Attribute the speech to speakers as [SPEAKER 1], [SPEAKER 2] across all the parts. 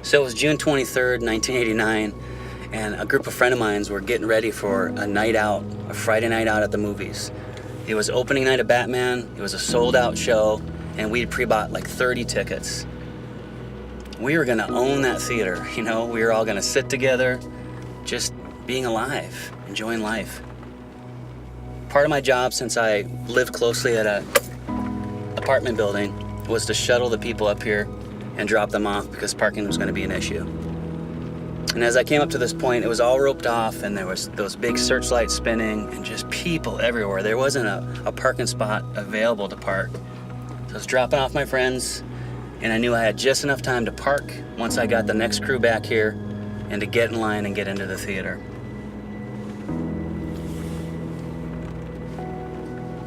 [SPEAKER 1] So it was June 23rd, 1989, and a group of friends of mine were getting ready for a night out, a Friday night out at the movies. It was opening night of Batman, it was a sold-out show, and we'd pre-bought like 30 tickets. We were gonna own that theater, you know? We were all gonna sit together, just being alive, enjoying life. Part of my job, since I lived closely at an apartment building, was to shuttle the people up here and drop them off because parking was going to be an issue. And as I came up to this point, it was all roped off and there was those big searchlights spinning and just people everywhere. There wasn't a parking spot available to park. So I was dropping off my friends and I knew I had just enough time to park once I got the next crew back here and to get in line and get into the theater.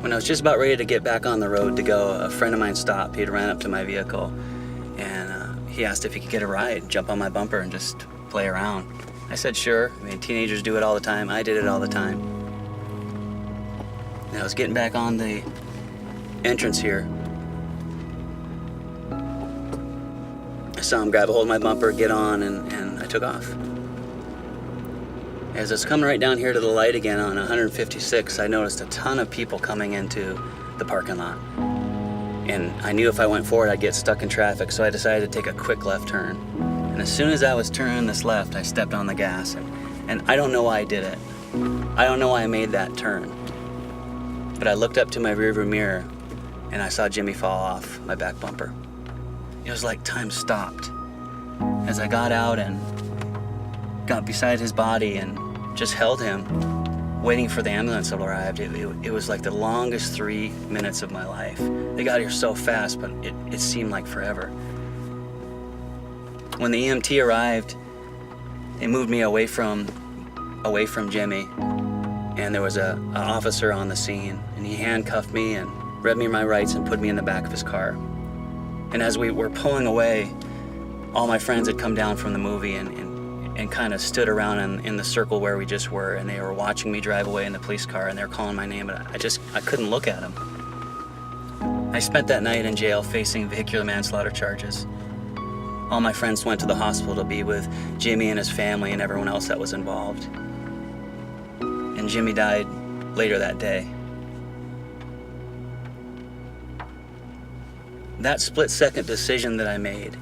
[SPEAKER 1] When I was just about ready to get back on the road to go, a friend of mine stopped. He had ran up to my vehicle and he asked if he could get a ride, jump on my bumper and just play around. I said sure. I mean, teenagers do it all the time. I did it all the time. And I was getting back on the entrance here. I saw him grab a hold of my bumper, get on, and I took off. As I was coming right down here to the light again on 156, I noticed a ton of people coming into the parking lot. And I knew if I went forward, I'd get stuck in traffic, so I decided to take a quick left turn. And as soon as I was turning this left, I stepped on the gas. And I don't know why I did it. I don't know why I made that turn. But I looked up to my rearview mirror, and I saw Jimmy fall off my back bumper. It was like time stopped. As I got out and got beside his body and just held him, waiting for the ambulance to arrive. It was like the longest 3 minutes of my life. They got here so fast, but it seemed like forever. When the EMT arrived, they moved me away from Jimmy, and there was an officer on the scene, and he handcuffed me and read me my rights and put me in the back of his car. And as we were pulling away, all my friends had come down from the movie and kind of stood around in the circle where we just were, and they were watching me drive away in the police car, and they were calling my name, but I couldn't look at them. I spent that night in jail facing vehicular manslaughter charges. All my friends went to the hospital to be with Jimmy and his family and everyone else that was involved. And Jimmy died later that day. That split-second decision that I made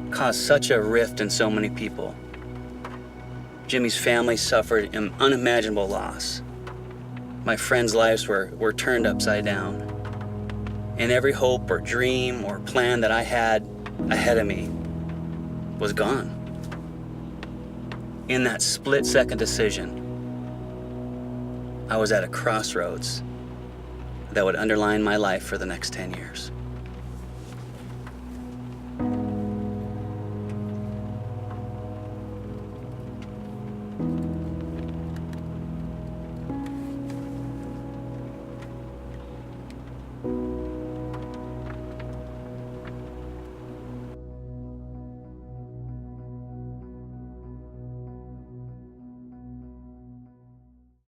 [SPEAKER 1] caused such a rift in so many people. Jimmy's family suffered an unimaginable loss. My friends' lives were turned upside down. And every hope or dream or plan that I had ahead of me was gone. In that split-second decision, I was at a crossroads that would underline my life for the next 10 years.